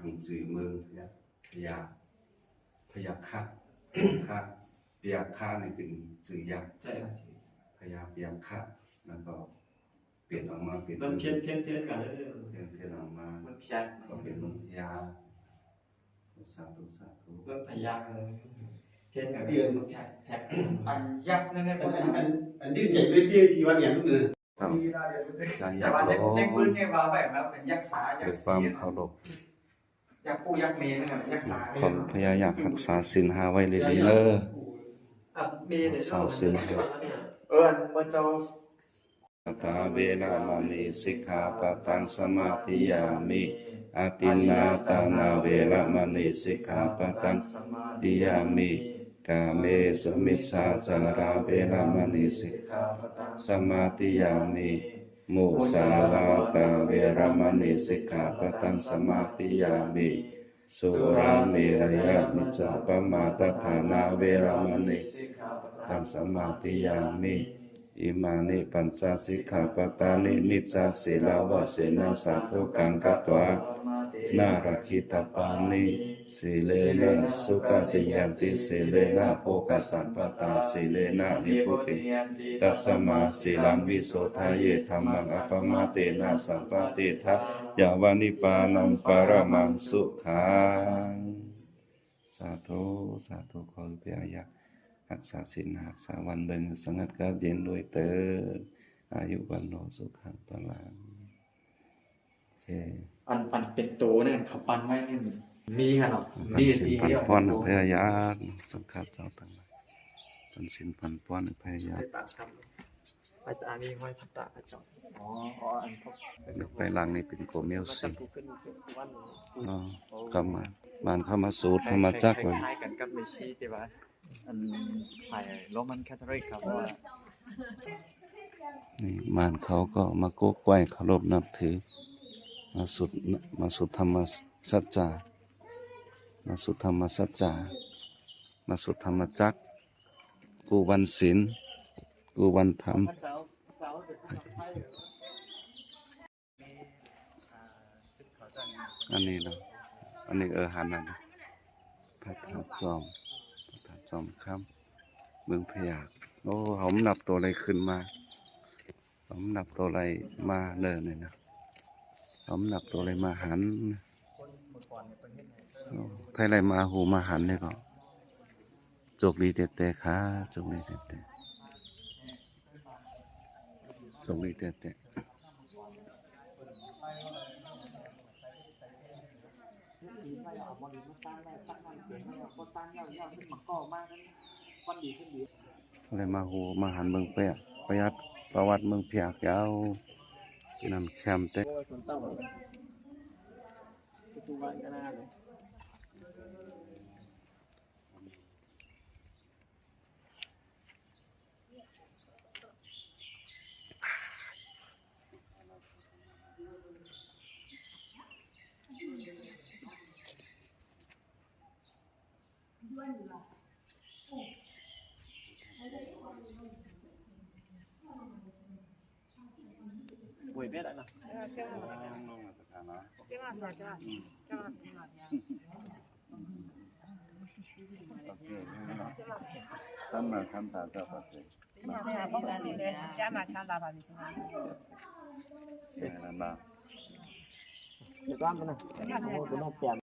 ถึงสื่อเมืองพยาพยาค่าค่าพยาค่าในเป็นสื่อยักษ์ใช่ครับพยาค่าแล้วก็เปลี่ยนออกมาเป็นมันเพี้ยนกันเลยเพี้ยนออกมามันเพี้ยนก็เป็นเมืองพยาสาธุมันพยาเพี้ยนกับที่มันแท็กอันยักษ์นั่นแหละอันนี้เจ็บด้วยที่วันอย่างนู้นเลยแต่ว่าเด็กปืนเนี่ยว่าแบบนั้นเป็นยักษ์สายักษ์ความเคารพยักษ์ปูยักษ์เมย์นะครับยักษ์สาคนพยายามรักษาศีลห้าไว้ดีๆเลยเมย์เนี่ยรักษาศีลมันจะตาเวนะมณีสิกขาปะทังสมาธิยามิอาตินนาตานาเวระมณีสิกขาปะทังสมาธิยามิกาเมสุมิชฌาจาราเวระมณีสิกขาปะทังสมาธิยามิมุสาวาตาเวระมณีสิกขาปะทังสมาธิยามิสุราเมรยะมิจฉาปมาทฐานาเวระมณีสิกขาปะทังสมาธิยามิอิมานิปัญจสิกขาปทานินิจจศีลาวะเสนาสาธุกังกัตวานารักขิตปานิสีเลนะสุขติยันติสีเลนะโภคสัมปตาสีเลนะนิพุติตัสสมาสีลังวิโสทายเยธัมมังอปมาเตนะสัมปติทัสยาวานิปานังปรมังสุขังสาธุขอพระยารักษาศีลรักษาวันเดินสงัดกัดเย็นด้วยเตออายุวันโนสุขังพลังโอเคปันเป็นโตเนี่ยเขาปันไว้เนี่ยมีขนาดมีสิพันป้อนพยายามสังฆาเจ้าทั้งหลายปันสินพันป้อนพยายามไปตานี้ห้อยพัตตาพระเจ้าอันพบไปหลังนี่เป็นโกเมลสิก็มาบ้านเข้ามาสูตรเข้ามาจักเลยคล้ายกันกับในชีแต่ว่าอันฝ่ายโรมันแคทอลิกครับว่านี่มานเขาก็มาโกกล้วยเคารพนับถือมาสุดธรรมสัจจามาสุดธรรมสัจจามาสุดธรรมจักกูวันศีลกูวันธรรมอันนี้นะอันนี้หันนั่นพระธาตุจอมค่ำเมืองพยากโอ้ผมนับตัวอะไรขึ้นมาผมนับตัวอะไรมาเนินเลยนะผมนับตัวอะไรมาหันใครอะไรมาหูมาหันเลยก็จกดีเตะขาจกดีเตะจกดีเตะอะไรมาหูมาหันเมืองเปียกประวัติเมืองเปียกยาวนั่นแคมเตะป่วยเบ็ดอะไรนะท่านมาทำตาเจ้าประเสริฐ加码强打吧，你现在。เป็นอะไรบ้างเดี๋ยวก้อนมันนะเดี๋ยวต้องเปลี่ยน